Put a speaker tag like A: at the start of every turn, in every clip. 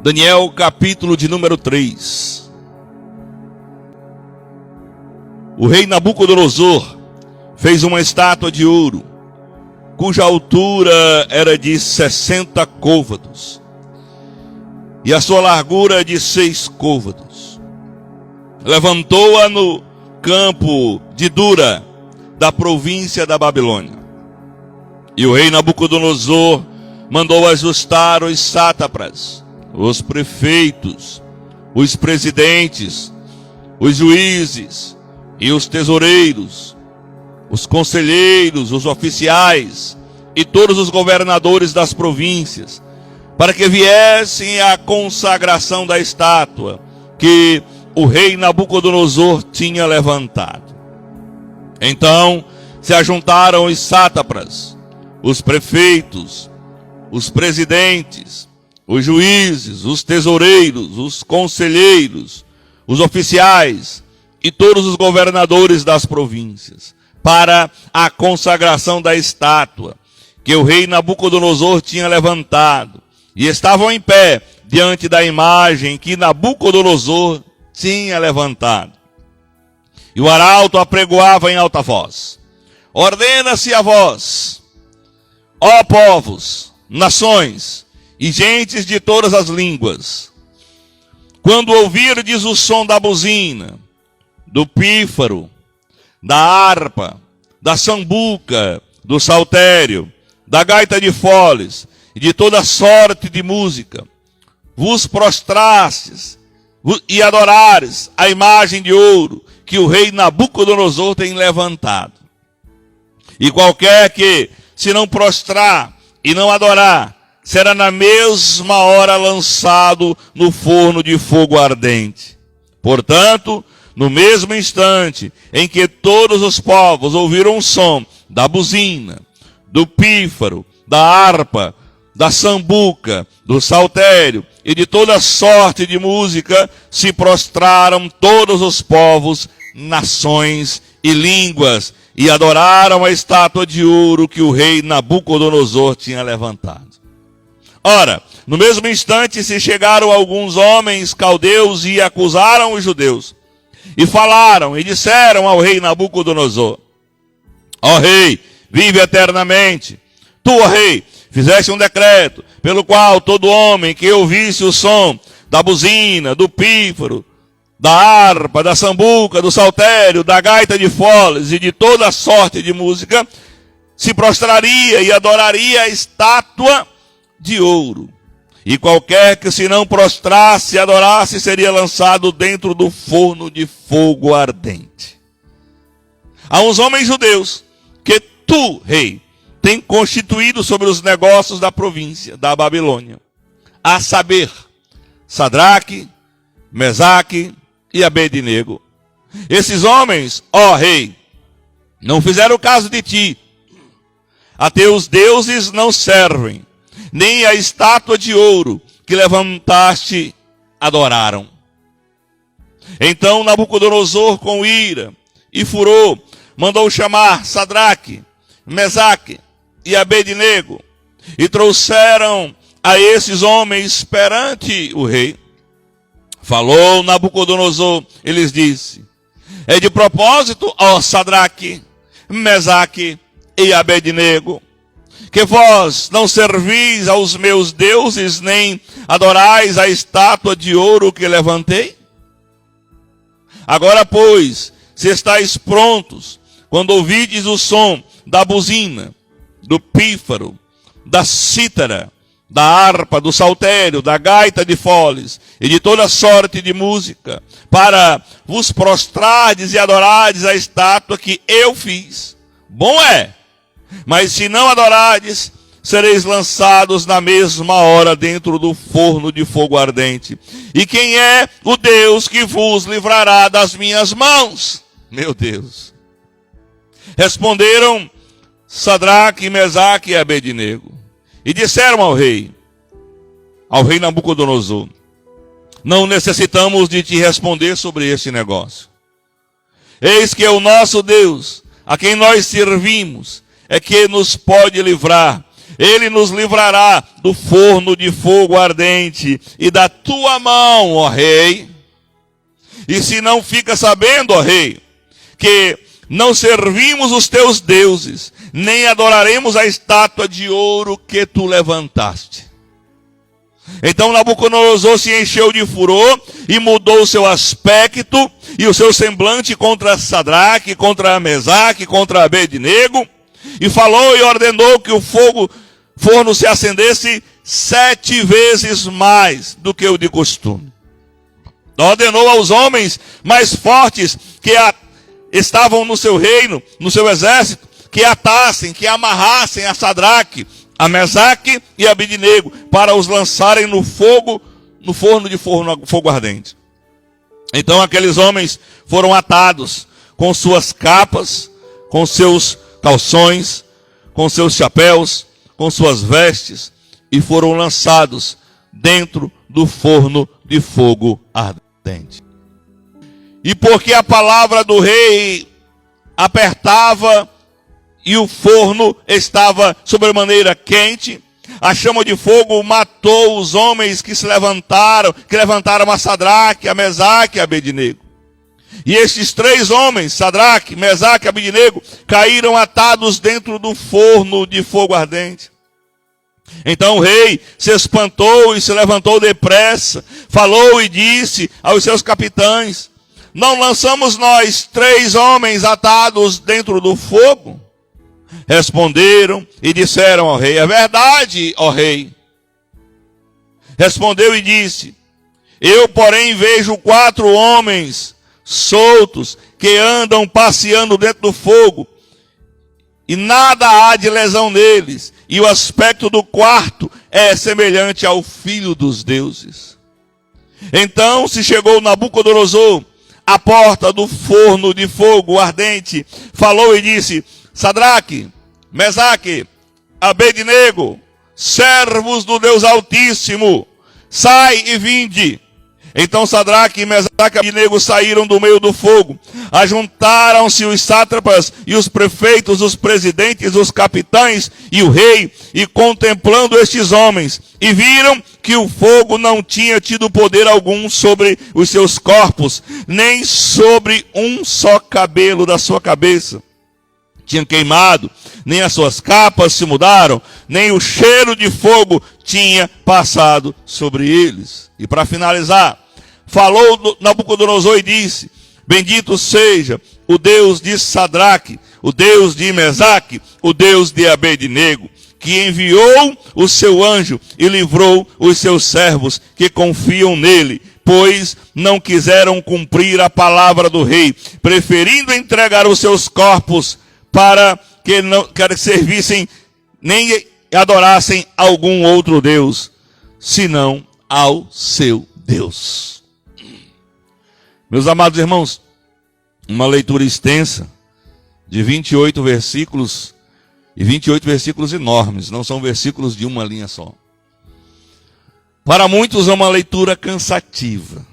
A: Daniel, capítulo de número 3. O rei Nabucodonosor fez uma estátua de ouro, cuja altura era de 60 côvados, e a sua largura de 6 côvados. Levantou-a no campo de Dura, da província da Babilônia. E o rei Nabucodonosor mandou ajustar os sátrapas, os prefeitos, os presidentes, os juízes e os tesoureiros, os conselheiros, os oficiais e todos os governadores das províncias, para que viessem à consagração da estátua que o rei Nabucodonosor tinha levantado. Então se ajuntaram os sátrapas, os prefeitos, os presidentes, os juízes, os tesoureiros, os conselheiros, os oficiais e todos os governadores das províncias, para a consagração da estátua que o rei Nabucodonosor tinha levantado, e estavam em pé diante da imagem que Nabucodonosor tinha levantado. E o arauto apregoava em alta voz: ordena-se a vós, ó povos, nações e gentes de todas as línguas, quando ouvirdes o som da buzina, do pífaro, da harpa, da sambuca, do saltério, da gaita de foles e de toda sorte de música, vos prostrastes e adorares a imagem de ouro que o rei Nabucodonosor tem levantado. E qualquer que se não prostrar e não adorar, será na mesma hora lançado no forno de fogo ardente. Portanto, no mesmo instante em que todos os povos ouviram o som da buzina, do pífaro, da harpa, da sambuca, do saltério e de toda sorte de música, se prostraram todos os povos, nações e línguas, e adoraram a estátua de ouro que o rei Nabucodonosor tinha levantado. Ora, no mesmo instante se chegaram alguns homens caldeus e acusaram os judeus, e falaram e disseram ao rei Nabucodonosor: ó rei, vive eternamente. Tu, ó rei, fizeste um decreto pelo qual todo homem que ouvisse o som da buzina, do pífaro, da harpa, da sambuca, do saltério, da gaita de foles e de toda sorte de música, se prostraria e adoraria a estátua de ouro. E qualquer que se não prostrasse e adorasse seria lançado dentro do forno de fogo ardente. Há uns homens judeus que tu, rei, tem constituído sobre os negócios da província da Babilônia, a saber, Sadraque, Mesaque e Abednego. Esses homens, ó rei, não fizeram caso de ti. A teus deuses não servem, nem a estátua de ouro que levantaste adoraram. Então Nabucodonosor, com ira e furor, mandou chamar Sadraque, Mesaque e Abednego, e trouxeram a esses homens perante o rei. Falou Nabucodonosor e lhes disse: é de propósito, ó Sadraque, Mesaque e Abednego, que vós não servis aos meus deuses, nem adorais a estátua de ouro que levantei? Agora, pois, se estáis prontos, quando ouvides o som da buzina, do pífaro, da cítara, da harpa, do saltério, da gaita de foles e de toda sorte de música, para vos prostrardes e adorardes a estátua que eu fiz, bom é. Mas se não adorardes, sereis lançados na mesma hora dentro do forno de fogo ardente. E quem é o Deus que vos livrará das minhas mãos? Meu Deus. Responderam Sadraque, Mesaque e Abednego, e disseram ao rei Nabucodonosor: não necessitamos de te responder sobre este negócio. Eis que é o nosso Deus, a quem nós servimos, é que nos pode livrar, Ele nos livrará do forno de fogo ardente e da tua mão, ó rei. E se não fica sabendo, ó rei, que não servimos os teus deuses, nem adoraremos a estátua de ouro que tu levantaste. Então Nabucodonosor se encheu de furor e mudou o seu aspecto e o seu semblante contra Sadraque, contra Mesaque, contra Abednego, e falou e ordenou que o forno se acendesse 7 vezes mais do que o de costume. Ordenou aos homens mais fortes que estavam no seu reino, no seu exército, que atassem, que amarrassem a Sadraque, a Mesaque e a Abednego, para os lançarem no forno de fogo ardente. Então aqueles homens foram atados com suas capas, com seus calções, com seus chapéus, com suas vestes, e foram lançados dentro do forno de fogo ardente. E porque a palavra do rei apertava e o forno estava sobremaneira quente, a chama de fogo matou os homens que levantaram a Sadraque, a Mesaque e a Abednego. E estes 3 homens, Sadraque, Mesaque e Abednego, caíram atados dentro do forno de fogo ardente. Então o rei se espantou e se levantou depressa, falou e disse aos seus capitães: não lançamos nós 3 homens atados dentro do fogo? Responderam e disseram ao rei: é verdade, ó rei. Respondeu e disse: eu, porém, vejo 4 homens soltos que andam passeando dentro do fogo, e nada há de lesão neles, e o aspecto do quarto é semelhante ao filho dos deuses. Então se chegou Nabucodonosor à porta do forno de fogo ardente, falou e disse: Sadraque, Mesaque, Abednego, servos do Deus Altíssimo, sai e vinde. Então Sadraque, Mesaque e Abednego saíram do meio do fogo. Ajuntaram-se os sátrapas e os prefeitos, os presidentes, os capitães e o rei, e contemplando estes homens, e viram que o fogo não tinha tido poder algum sobre os seus corpos, nem sobre um só cabelo da sua cabeça tinha queimado, nem as suas capas se mudaram, nem o cheiro de fogo tinha passado sobre eles. E para finalizar, falou Nabucodonosor e disse: bendito seja o Deus de Sadraque, o Deus de Mesaque, o Deus de Abednego, que enviou o seu anjo e livrou os seus servos que confiam nele, pois não quiseram cumprir a palavra do rei, preferindo entregar os seus corpos para que não servissem nem adorassem algum outro Deus, senão ao seu Deus. Meus amados irmãos, uma leitura extensa de 28 versículos, e 28 versículos enormes, não são versículos de uma linha só. Para muitos é uma leitura cansativa,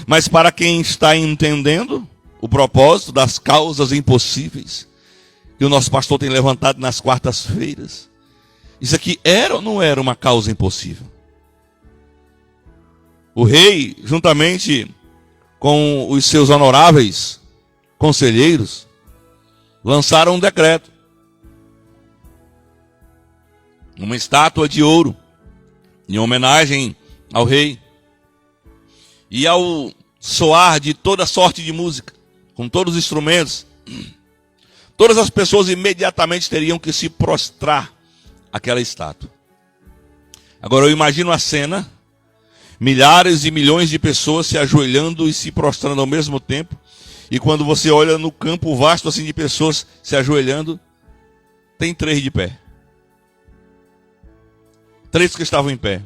A: mas para quem está entendendo o propósito das causas impossíveis que o nosso pastor tem levantado nas quartas-feiras, isso aqui era ou não era uma causa impossível? O rei, juntamente com os seus honoráveis conselheiros, lançaram um decreto, uma estátua de ouro, em homenagem ao rei, e ao soar de toda sorte de música, com todos os instrumentos, todas as pessoas imediatamente teriam que se prostrar àquela estátua. Agora eu imagino a cena, milhares e milhões de pessoas se ajoelhando e se prostrando ao mesmo tempo, e quando você olha no campo vasto assim de pessoas se ajoelhando, tem 3 de pé. 3 que estavam em pé.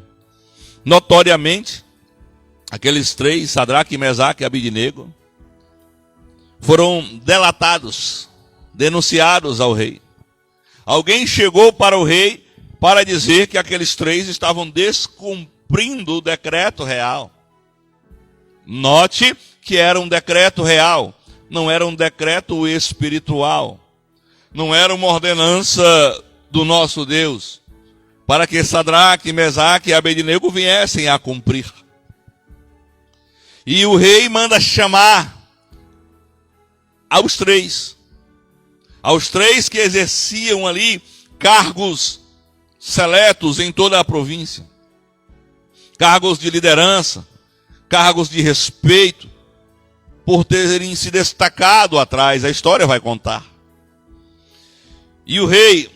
A: Notoriamente, aqueles 3, Sadraque, Mesaque e Abednego, foram delatados, denunciados ao rei. Alguém chegou para o rei para dizer que aqueles 3 estavam descumprindo o decreto real. Note que era um decreto real, não era um decreto espiritual, não era uma ordenança do nosso Deus, para que Sadraque, Mesaque e Abednego viessem a cumprir. E o rei manda chamar aos três que exerciam ali cargos seletos em toda a província, cargos de liderança, cargos de respeito, por terem se destacado atrás. A história vai contar. E o rei,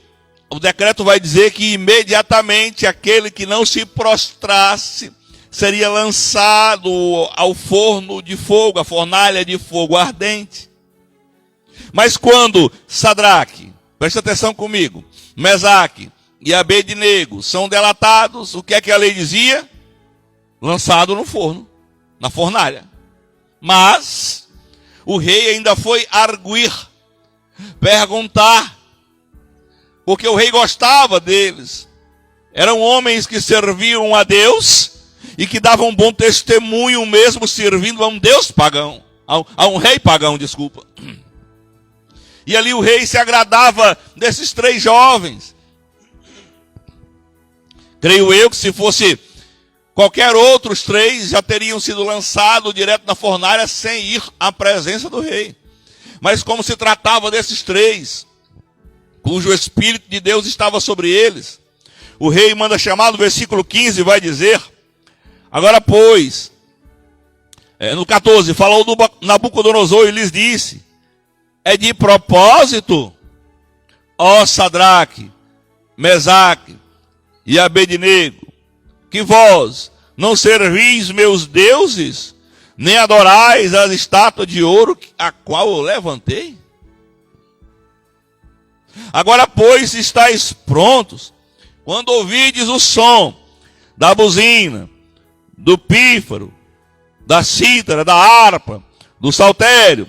A: o decreto vai dizer que imediatamente aquele que não se prostrasse seria lançado ao forno de fogo, a fornalha de fogo ardente. Mas quando Sadraque, presta atenção comigo, Mesaque e Abednego são delatados, o que é que a lei dizia? Lançado no forno, na fornalha. Mas o rei ainda foi arguir, perguntar, porque o rei gostava deles. Eram homens que serviam a Deus e que davam bom testemunho mesmo servindo a um Deus pagão, a um rei pagão, desculpa. E ali o rei se agradava desses três jovens. Creio eu que se fosse qualquer outros três já teriam sido lançados direto na fornalha sem ir à presença do rei. Mas como se tratava desses três, cujo Espírito de Deus estava sobre eles, o rei manda chamar, no versículo 15 vai dizer: agora pois, no 14, falou do Nabucodonosor e lhes disse: é de propósito, ó Sadraque, Mesaque e Abednego, que vós não servis meus deuses, nem adorais as estátuas de ouro a qual eu levantei? Agora, pois, estáis prontos, quando ouvides o som da buzina, do pífaro, da cítara, da harpa, do saltério,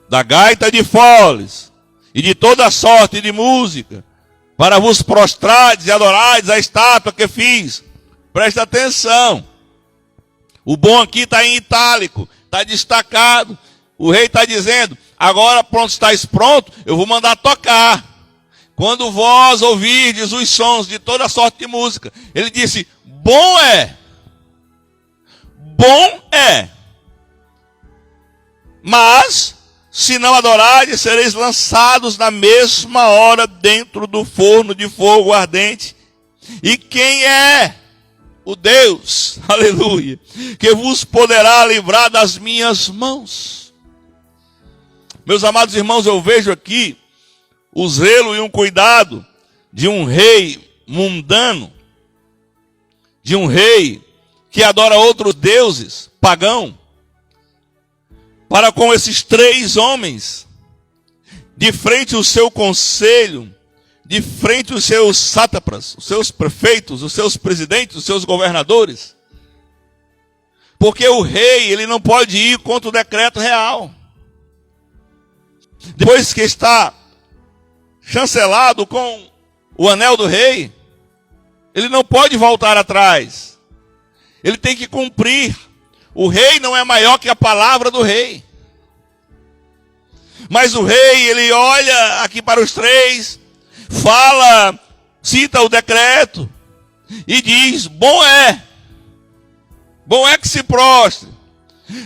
A: da gaita de foles e de toda sorte de música, para vos prostrardes e adorardes a estátua que fiz. Presta atenção. O bom aqui está em itálico, está destacado. O rei está dizendo: agora pronto, estáis pronto, eu vou mandar tocar. Quando vós ouvirdes os sons de toda sorte de música. Ele disse: bom é. Mas, se não adorardes, sereis lançados na mesma hora dentro do forno de fogo ardente. E quem é o Deus, aleluia, que vos poderá livrar das minhas mãos? Meus amados irmãos, eu vejo aqui o zelo e um cuidado de um rei mundano, de um rei que adora outros deuses, pagão, para com esses três homens, de frente ao seu conselho, de frente aos seus sátrapas, os seus prefeitos, os seus presidentes, os seus governadores. Porque o rei, ele não pode ir contra o decreto real. Depois que está chancelado com o anel do rei, ele não pode voltar atrás. Ele tem que cumprir. O rei não é maior que a palavra do rei. Mas o rei, ele olha aqui para os três, fala, cita o decreto e diz: bom é que se prostre,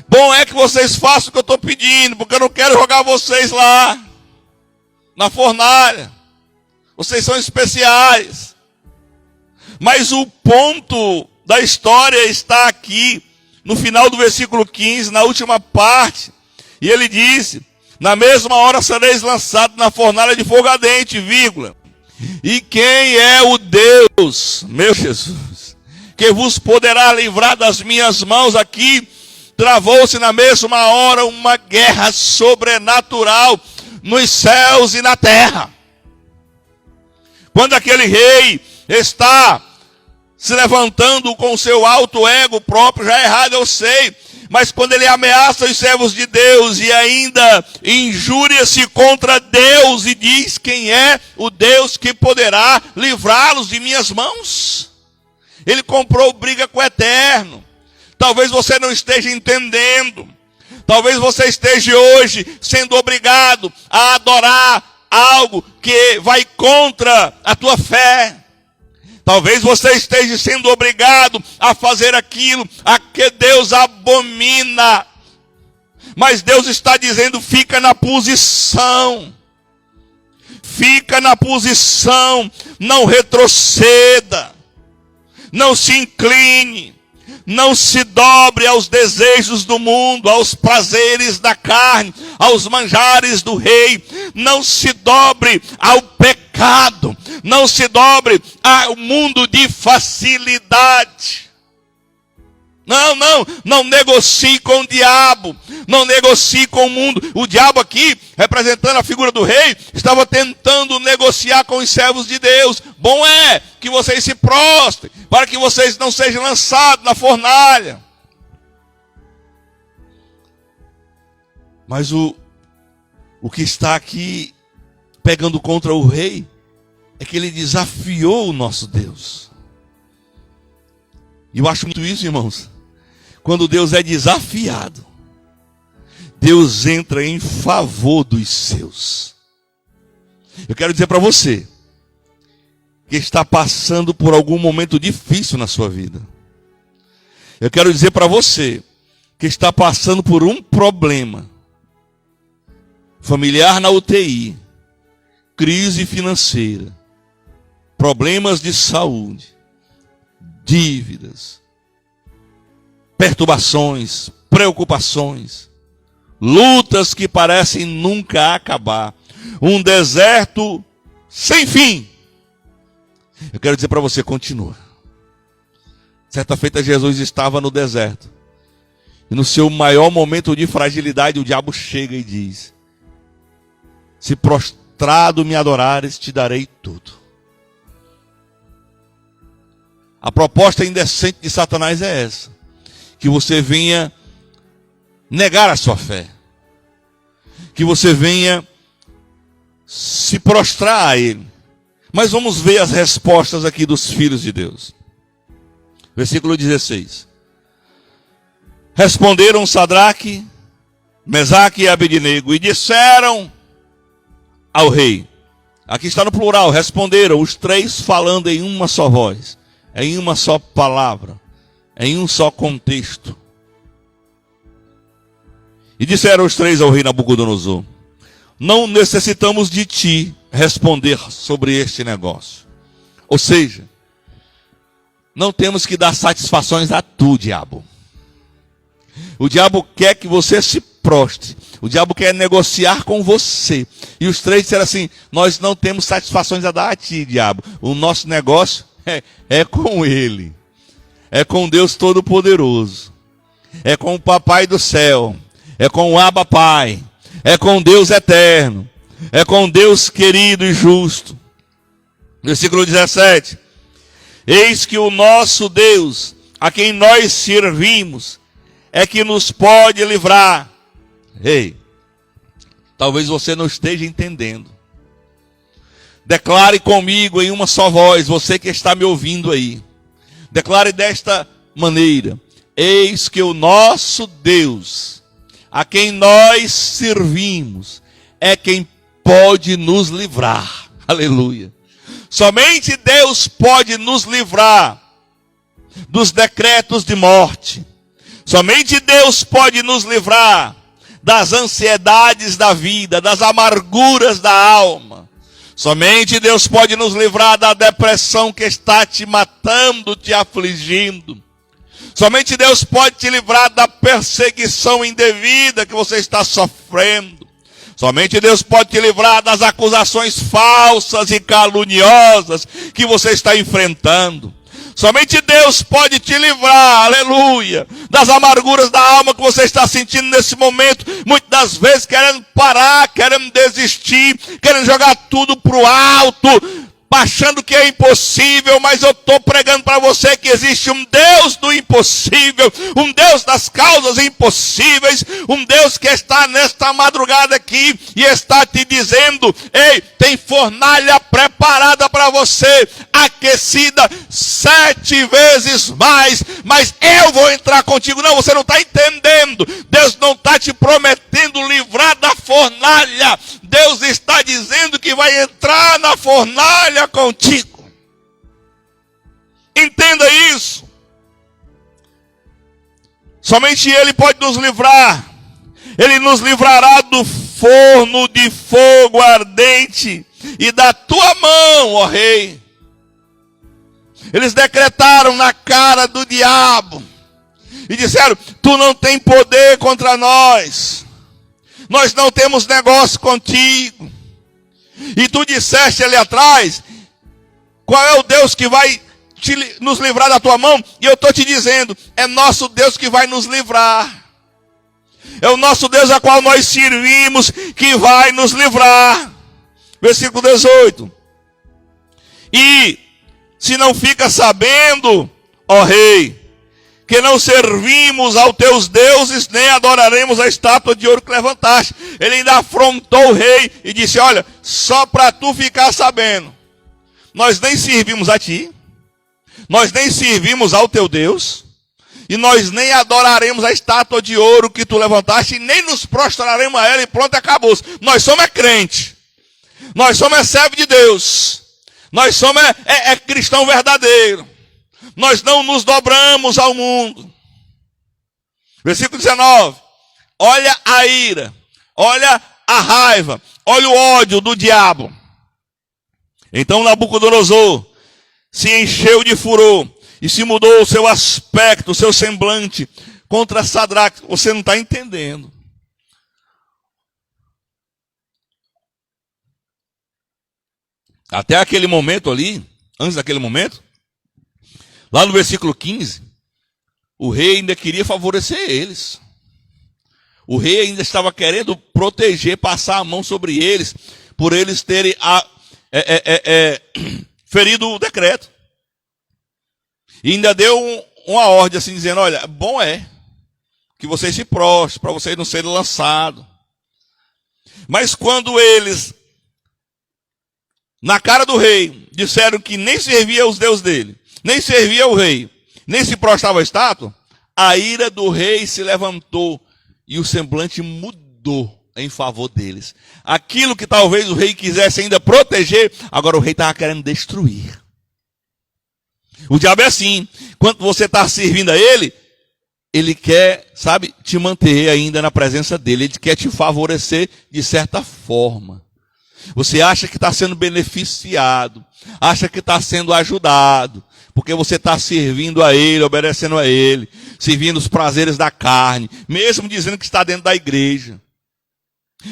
A: bom é que vocês façam o que eu estou pedindo, porque eu não quero jogar vocês lá na fornalha. Vocês são especiais. Mas o ponto da história está aqui, no final do versículo 15, na última parte. E ele disse: na mesma hora sereis lançados na fornalha de fogo ardente, vírgula. E quem é o Deus, meu Jesus, que vos poderá livrar das minhas mãos? Aqui travou-se na mesma hora uma guerra sobrenatural nos céus e na terra. Quando aquele rei está se levantando com o seu alto ego próprio, já é errado, eu sei, mas quando ele ameaça os servos de Deus e ainda injúria-se contra Deus e diz: quem é o Deus que poderá livrá-los de minhas mãos? Ele comprou briga com o Eterno. Talvez você não esteja entendendo. Talvez você esteja hoje sendo obrigado a adorar algo que vai contra a tua fé. Talvez você esteja sendo obrigado a fazer aquilo a que Deus abomina. Mas Deus está dizendo, fica na posição. Fica na posição, não retroceda. Não se incline. Não se dobre aos desejos do mundo, aos prazeres da carne, aos manjares do rei. Não se dobre ao pecado. Não se dobre ao mundo de facilidade. Não negocie com o diabo. Não negocie com o mundo. O diabo aqui, representando a figura do rei, estava tentando negociar com os servos de Deus. Bom é que vocês se prostrem, para que vocês não sejam lançados na fornalha. Mas o que está aqui pegando contra o rei é que ele desafiou o nosso Deus. E eu acho muito isso, irmãos. Quando Deus é desafiado, Deus entra em favor dos seus. Eu quero dizer para você que está passando por algum momento difícil na sua vida. Eu quero dizer para você que está passando por um problema familiar na UTI, crise financeira, problemas de saúde, dívidas, perturbações, preocupações, lutas que parecem nunca acabar, um deserto sem fim. Eu quero dizer para você, continua. Certa feita Jesus estava no deserto, e no seu maior momento de fragilidade o diabo chega e diz: se prostrado me adorares, te darei tudo. A proposta indecente de Satanás é essa: que você venha negar a sua fé, que você venha se prostrar a ele. Mas vamos ver as respostas aqui dos filhos de Deus. Versículo 16. Responderam Sadraque, Mesaque e Abednego e disseram ao rei. Aqui está no plural, responderam, os três falando em uma só voz, em uma só palavra, em um só contexto. E disseram os três ao rei Nabucodonosor: não necessitamos de ti responder sobre este negócio. Ou seja, não temos que dar satisfações a tu, diabo. O diabo quer que você se prostre. O diabo quer negociar com você. E os três disseram assim: nós não temos satisfações a dar a ti, diabo. O nosso negócio é com ele. É com Deus Todo-Poderoso. É com o Papai do céu. É com o Abba Pai. É com Deus eterno. É com Deus querido e justo. Versículo 17. Eis que o nosso Deus, a quem nós servimos, é que nos pode livrar. Ei, talvez você não esteja entendendo. Declare comigo em uma só voz, você que está me ouvindo aí. Declare desta maneira: eis que o nosso Deus, a quem nós servimos, é quem pode nos livrar. Aleluia. Somente Deus pode nos livrar dos decretos de morte. Somente Deus pode nos livrar das ansiedades da vida, das amarguras da alma. Somente Deus pode nos livrar da depressão que está te matando, te afligindo. Somente Deus pode te livrar da perseguição indevida que você está sofrendo. Somente Deus pode te livrar das acusações falsas e caluniosas que você está enfrentando. Somente Deus pode te livrar, aleluia, das amarguras da alma que você está sentindo nesse momento. Muitas das vezes querendo parar, querendo desistir, querendo jogar tudo para o alto, achando que é impossível, mas eu estou pregando para você que existe um Deus do impossível, um Deus das causas impossíveis, um Deus que está nesta madrugada aqui e está te dizendo: ei, tem fornalha preparada para você, aquecida 7 vezes mais, mas eu vou entrar contigo. Não, você não está entendendo. Deus não está te prometendo livrar da fornalha fornalha. Deus está dizendo que vai entrar na fornalha contigo. Entenda isso. Somente Ele pode nos livrar. Ele nos livrará do forno de fogo ardente e da tua mão, ó rei. Eles decretaram na cara do diabo e disseram: tu não tem poder contra nós. Nós não temos negócio contigo. E tu disseste ali atrás: qual é o Deus que vai nos livrar da tua mão? E eu estou te dizendo: é nosso Deus que vai nos livrar. É o nosso Deus a qual nós servimos que vai nos livrar. Versículo 18. E se não fica sabendo, ó rei, que não servimos aos teus deuses, nem adoraremos a estátua de ouro que levantaste. Ele ainda afrontou o rei e disse: olha, só para tu ficar sabendo, nós nem servimos a ti, nós nem servimos ao teu Deus, e nós nem adoraremos a estátua de ouro que tu levantaste, e nem nos prostraremos a ela, e pronto, acabou. Nós somos crente, nós somos servo de Deus, nós somos cristão verdadeiro. Nós não nos dobramos ao mundo. Versículo 19. Olha a ira, olha a raiva, olha o ódio do diabo. Então Nabucodonosor se encheu de furor e se mudou o seu aspecto, o seu semblante contra Sadraque. Você não está entendendo. Até aquele momento ali, antes daquele momento, lá no versículo 15, o rei ainda queria favorecer eles. O rei ainda estava querendo proteger, passar a mão sobre eles, por eles terem ferido o decreto. E ainda deu uma ordem assim, dizendo: olha, bom é que vocês se prostrem, para vocês não serem lançados. Mas quando eles, na cara do rei, disseram que nem servia os deuses dele, nem servia o rei, nem se prostrava a estátua, a ira do rei se levantou e o semblante mudou em favor deles. Aquilo que talvez o rei quisesse ainda proteger, agora o rei estava querendo destruir. O diabo é assim: quando você está servindo a ele, ele quer, sabe, te manter ainda na presença dele, ele quer te favorecer de certa forma. Você acha que está sendo beneficiado, acha que está sendo ajudado, porque você está servindo a ele, obedecendo a ele, servindo os prazeres da carne, mesmo dizendo que está dentro da igreja.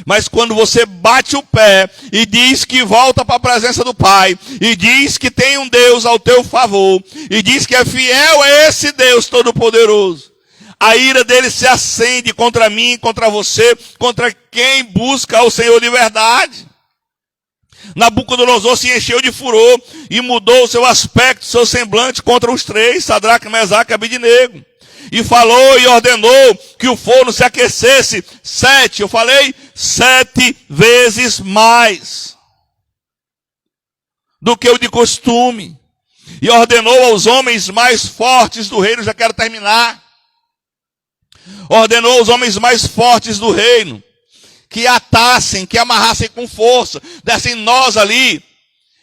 A: Mas quando você bate o pé e diz que volta para a presença do Pai, e diz que tem um Deus ao teu favor, e diz que é fiel a esse Deus Todo-Poderoso, a ira dele se acende contra mim, contra você, contra quem busca o Senhor de verdade. Nabucodonosor se encheu de furor e mudou o seu aspecto, seu semblante contra os três, Sadraque, Mesaque e Abednego. E falou e ordenou que o forno se aquecesse 7 vezes mais do que o de costume. E ordenou aos homens mais fortes do reino, já quero terminar. Ordenou aos homens mais fortes do reino que atassem, que amarrassem com força, dessem nós ali,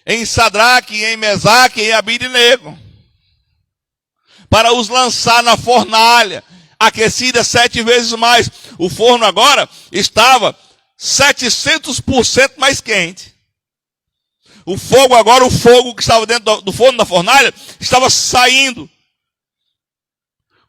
A: em Sadraque, em Mesaque e em Abednego, para os lançar na fornalha, aquecida 7 vezes mais. O forno agora estava 700% mais quente. O fogo agora, o fogo que estava dentro do forno da fornalha, estava saindo.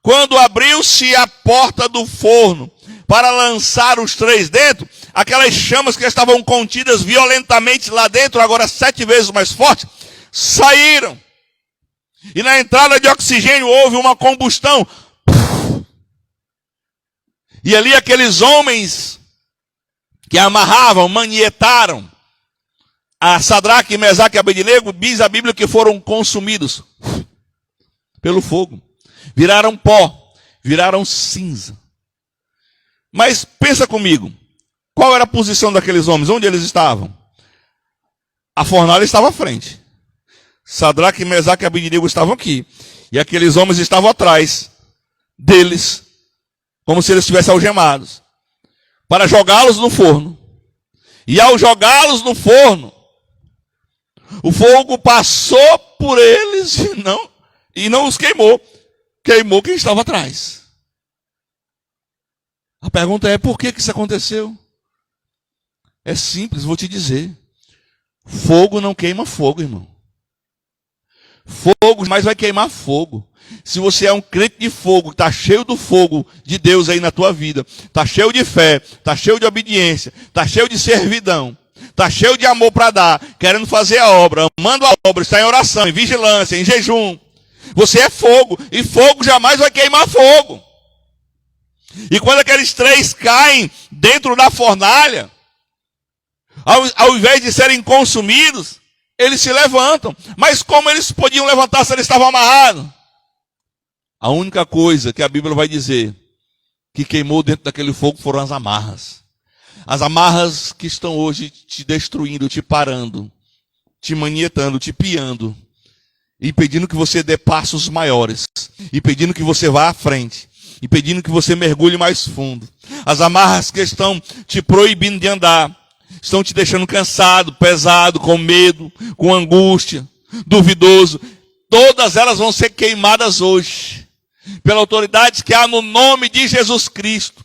A: Quando abriu-se a porta do forno para lançar os três dentro, aquelas chamas que estavam contidas violentamente lá dentro, agora 7 vezes mais fortes, saíram. E na entrada de oxigênio houve uma combustão. E ali aqueles homens que amarravam, manietaram a Sadraque, Mesaque e Abednego, diz a Bíblia que foram consumidos pelo fogo. Viraram pó, viraram cinza. Mas pensa comigo, qual era a posição daqueles homens? Onde eles estavam? A fornalha estava à frente. Sadraque, Mesaque e Abednego estavam aqui. E aqueles homens estavam atrás deles, como se eles estivessem algemados. para jogá-los no forno. E ao jogá-los no forno, o fogo passou por eles e não os queimou. Queimou quem estava atrás. A pergunta é, por que isso aconteceu? É simples, vou te dizer. Fogo não queima fogo, irmão. Fogo jamais vai queimar fogo. Se você é um crente de fogo, está cheio do fogo de Deus aí na tua vida, está cheio de fé, está cheio de obediência, está cheio de servidão, está cheio de amor para dar, querendo fazer a obra, amando a obra, está em oração, em vigilância, em jejum. Você é fogo, e fogo jamais vai queimar fogo. E quando aqueles 3 caem dentro da fornalha, ao invés de serem consumidos, eles se levantam. Mas como eles podiam levantar se eles estavam amarrados? A única coisa que a Bíblia vai dizer que queimou dentro daquele fogo foram as amarras. As amarras que estão hoje te destruindo, te parando, te manietando, te piando, impedindo que você dê passos maiores, impedindo que você vá à frente, impedindo que você mergulhe mais fundo. As amarras que estão te proibindo de andar, estão te deixando cansado, pesado, com medo, com angústia, duvidoso. Todas elas vão ser queimadas hoje, pela autoridade que há no nome de Jesus Cristo.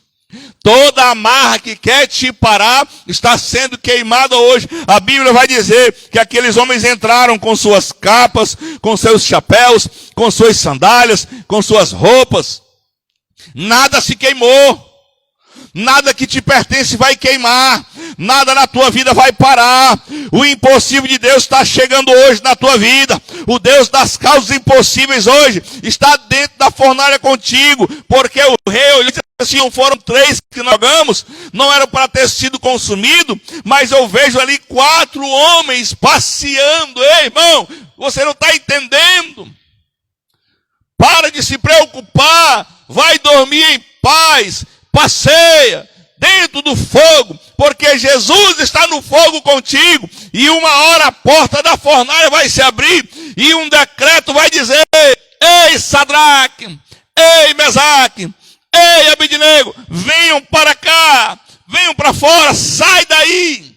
A: Toda amarra que quer te parar está sendo queimada hoje. A Bíblia vai dizer que aqueles homens entraram com suas capas, com seus chapéus, com suas sandálias, com suas roupas. Nada se queimou. Nada que te pertence vai queimar. Nada na tua vida vai parar. O impossível de Deus está chegando hoje na tua vida. O Deus das causas impossíveis hoje está dentro da fornalha contigo. Porque o rei, ele disse assim, foram 3 que nós jogamos, não eram para ter sido consumido, mas eu vejo ali 4 homens passeando. Ei, irmão, você não está entendendo. Para de se preocupar. Vai dormir em paz. Passeia dentro do fogo, porque Jesus está no fogo contigo, e uma hora a porta da fornalha vai se abrir, e um decreto vai dizer, ei Sadraque, ei Mesaque, ei Abednego, venham para cá, venham para fora, sai daí.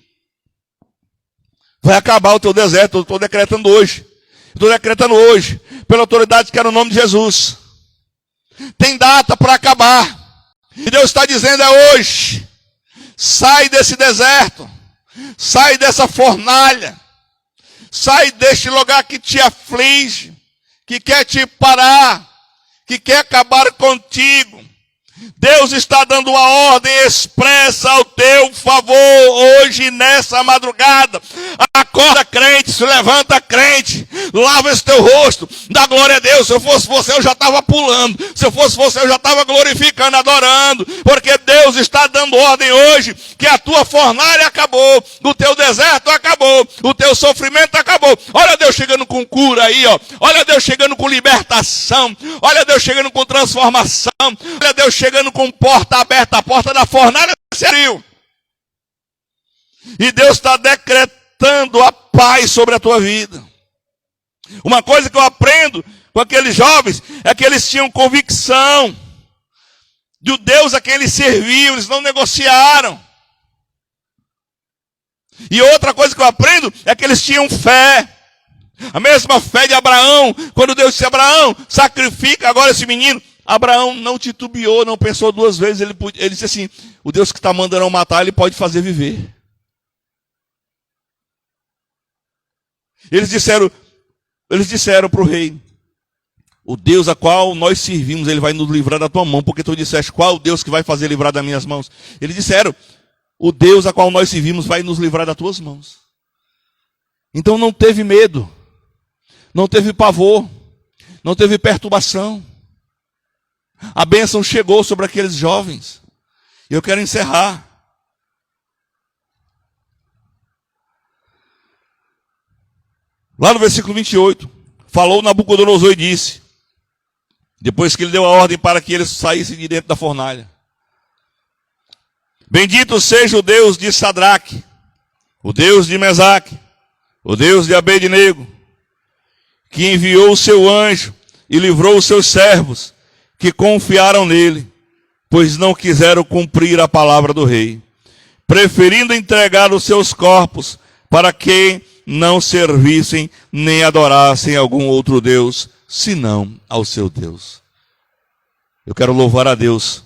A: Vai acabar o teu deserto, eu estou decretando hoje, pela autoridade que é no nome de Jesus. Tem data para acabar. E Deus está dizendo hoje, sai desse deserto, sai dessa fornalha, sai deste lugar que te aflige, que quer te parar, que quer acabar contigo. Deus está dando uma ordem expressa ao teu favor hoje nessa madrugada. Acorda, crente, se levanta, crente, lava esse teu rosto, dá glória a Deus. Se eu fosse você, eu já estava pulando. Se eu fosse você, eu já estava glorificando, adorando, porque Deus está dando ordem hoje que a tua fornalha acabou, o teu deserto acabou, o teu sofrimento acabou. Olha Deus chegando com cura aí, ó. Olha Deus chegando com libertação, olha Deus chegando com transformação, olha Deus chegando com porta aberta, a porta da fornalha se abriu. E Deus está decretando a paz sobre a tua vida. Uma coisa que eu aprendo com aqueles jovens é que eles tinham convicção do Deus a quem eles serviam, eles não negociaram. E outra coisa que eu aprendo é que eles tinham fé. A mesma fé de Abraão, quando Deus disse a Abraão, sacrifica agora esse menino. Abraão não titubeou, não pensou 2 vezes, ele disse assim, o Deus que está mandando eu matar, ele pode fazer viver. Eles disseram para o rei, o Deus a qual nós servimos, ele vai nos livrar da tua mão, porque tu disseste, qual o Deus que vai fazer livrar das minhas mãos? Eles disseram, o Deus a qual nós servimos vai nos livrar das tuas mãos. Então não teve medo, não teve pavor, não teve perturbação. A bênção chegou sobre aqueles jovens. Eu quero encerrar. Lá no versículo 28, falou Nabucodonosor e disse, depois que ele deu a ordem para que eles saíssem de dentro da fornalha, bendito seja o Deus de Sadraque, o Deus de Mesaque, o Deus de Abednego, que enviou o seu anjo e livrou os seus servos, que confiaram nele, pois não quiseram cumprir a palavra do rei, preferindo entregar os seus corpos para que não servissem nem adorassem algum outro Deus, senão ao seu Deus. Eu quero louvar a Deus